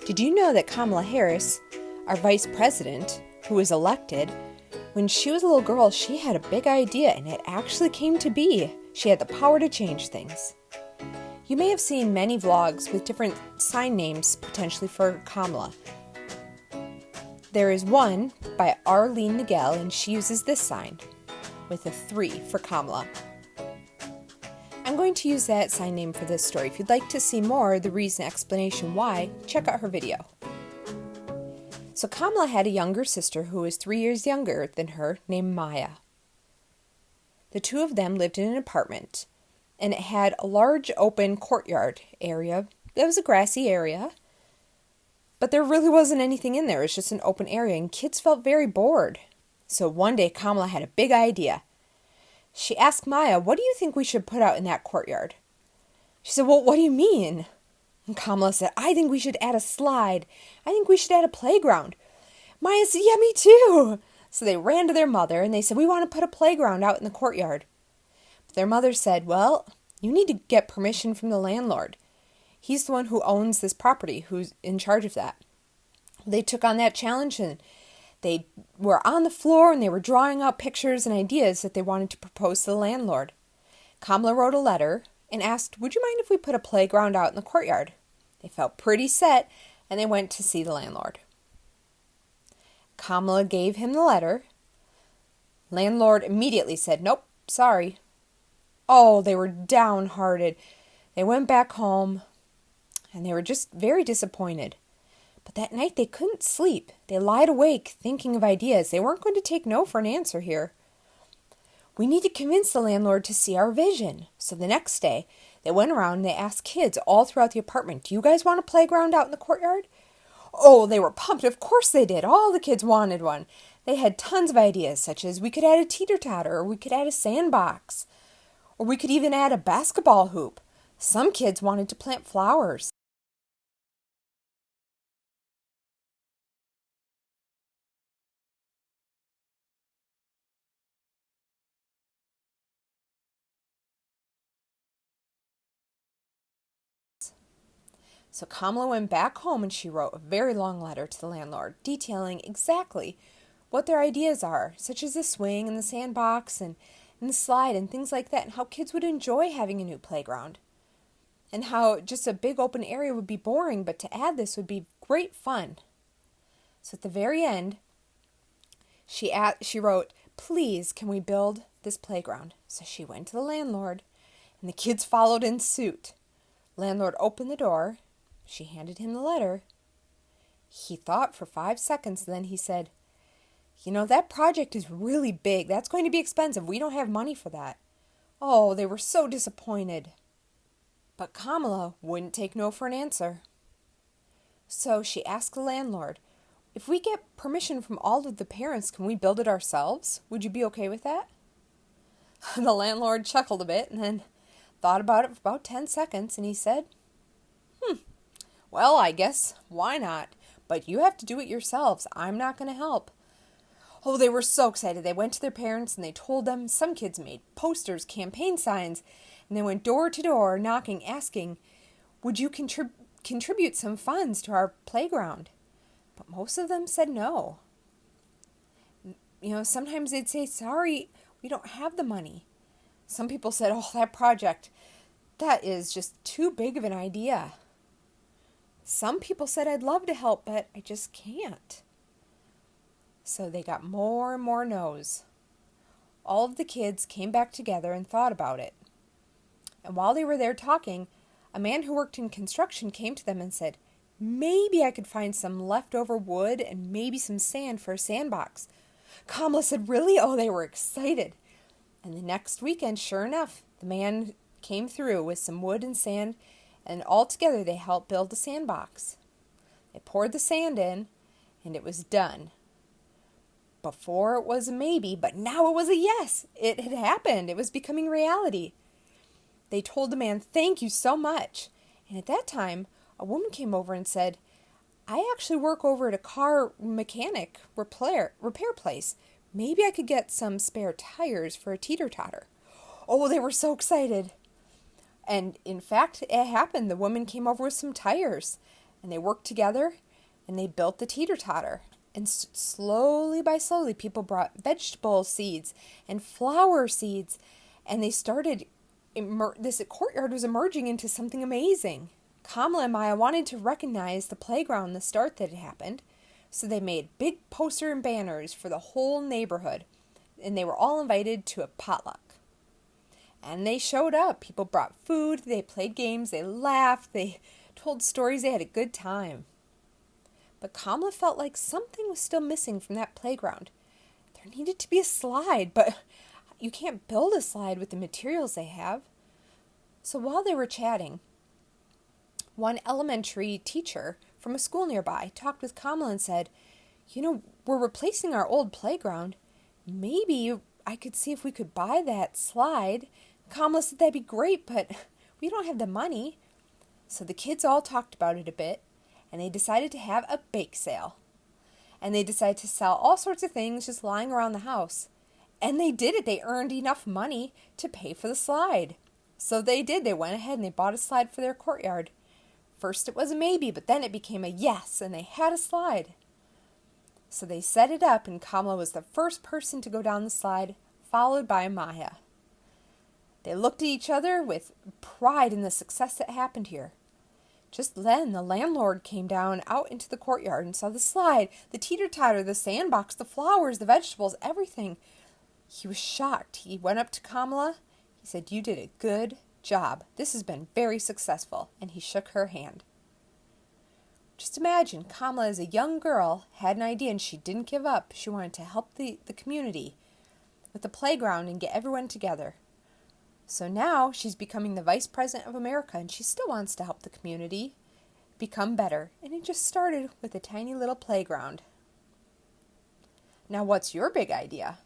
Did you know that Kamala Harris, our vice president, who was elected, when she was a little girl, she had a big idea and it actually came to be. She had the power to change things. You may have seen many vlogs with different sign names potentially for Kamala. There is one by Arlene Nagel, and she uses this sign with a 3 for Kamala. I'm going to use that sign name for this story. If you'd like to see more, the reason, explanation why, check out her video. So Kamala had a younger sister who was 3 years younger than her, named Maya. The two of them lived in an apartment, and it had a large open courtyard area. It was a grassy area, but there really wasn't anything in there. It was just an open area, and kids felt very bored. So one day Kamala had a big idea. She asked Maya, "What do you think we should put out in that courtyard?" She said, "Well, what do you mean?" And Kamala said, "I think we should add a slide. I think we should add a playground." Maya said, "Yeah, me too." So they ran to their mother and they said, "We want to put a playground out in the courtyard." But their mother said, "Well, you need to get permission from the landlord. He's the one who owns this property, who's in charge of that." They took on that challenge and they were on the floor and they were drawing out pictures and ideas that they wanted to propose to the landlord. Kamala wrote a letter and asked, "Would you mind if we put a playground out in the courtyard?" They felt pretty set and they went to see the landlord. Kamala gave him the letter. Landlord immediately said, "Nope, sorry." Oh, they were downhearted. They went back home and they were just very disappointed. But that night they couldn't sleep. They lied awake thinking of ideas. They weren't going to take no for an answer here. "We need to convince the landlord to see our vision." So the next day they went around and they asked kids all throughout the apartment, "Do you guys want a playground out in the courtyard?" Oh, they were pumped. Of course they did. All the kids wanted one. They had tons of ideas, such as we could add a teeter totter, or we could add a sandbox, or we could even add a basketball hoop. Some kids wanted to plant flowers. So Kamala went back home and she wrote a very long letter to the landlord detailing exactly what their ideas are, such as the swing and the sandbox and the slide and things like that, and how kids would enjoy having a new playground, and how just a big open area would be boring, but to add this would be great fun. So at the very end, she wrote, "Please, can we build this playground?" So she went to the landlord, and the kids followed in suit. Landlord opened the door. She handed him the letter. He thought for 5 seconds, and then he said, "You know, that project is really big. That's going to be expensive. We don't have money for that." Oh, they were so disappointed. But Kamala wouldn't take no for an answer. So she asked the landlord, "If we get permission from all of the parents, can we build it ourselves? Would you be okay with that?" The landlord chuckled a bit and then thought about it for about 10 seconds, and he said, "Well, I guess, why not? But you have to do it yourselves. I'm not going to help." Oh, they were so excited. They went to their parents and they told them. Some kids made posters, campaign signs, and they went door to door knocking, asking, "Would you contribute some funds to our playground?" But most of them said no. You know, sometimes they'd say, "Sorry, we don't have the money." Some people said, "Oh, that project, that is just too big of an idea." Some people said, "I'd love to help, but I just can't." So they got more and more no's. All of the kids came back together and thought about it. And while they were there talking, a man who worked in construction came to them and said, "Maybe I could find some leftover wood and maybe some sand for a sandbox." Kamala said, "Really?" Oh, they were excited. And the next weekend, sure enough, the man came through with some wood and sand, and all together they helped build the sandbox. They poured the sand in, and it was done. Before it was a maybe, but now it was a yes. It had happened. It was becoming reality. They told the man, "Thank you so much." And at that time, a woman came over and said, "I actually work over at a car mechanic repair place. Maybe I could get some spare tires for a teeter totter." Oh, they were so excited. And in fact, it happened. The woman came over with some tires and they worked together, and they built the teeter totter. And slowly by slowly, people brought vegetable seeds and flower seeds, and they started, this courtyard was emerging into something amazing. Kamala and Maya wanted to recognize the playground, the start that had happened, so they made big poster and banners for the whole neighborhood, and they were all invited to a potluck. And they showed up. People brought food, they played games, they laughed, they told stories, they had a good time. But Kamala felt like something was still missing from that playground. There needed to be a slide, but you can't build a slide with the materials they have. So while they were chatting, one elementary teacher from a school nearby talked with Kamala and said, we're replacing our old playground. Maybe I could see if we could buy that slide. Kamala said that'd be great, but we don't have the money. So the kids all talked about it a bit, and they decided to have a bake sale. And they decided to sell all sorts of things just lying around the house. And they did it. They earned enough money to pay for the slide. So they did. They went ahead and they bought a slide for their courtyard. First it was a maybe, but then it became a yes, and they had a slide. So they set it up, and Kamala was the first person to go down the slide, followed by Maya. They looked at each other with pride in the success that happened here. Just then, the landlord came down out into the courtyard and saw the slide, the teeter-totter, the sandbox, the flowers, the vegetables, everything. He was shocked. He went up to Kamala. He said, "You did a good job. This has been very successful." And he shook her hand. Just imagine, Kamala as a young girl had an idea and she didn't give up. She wanted to help the community with the playground and get everyone together. So now she's becoming the Vice President of America, and she still wants to help the community become better. And it just started with a tiny little playground. Now, what's your big idea?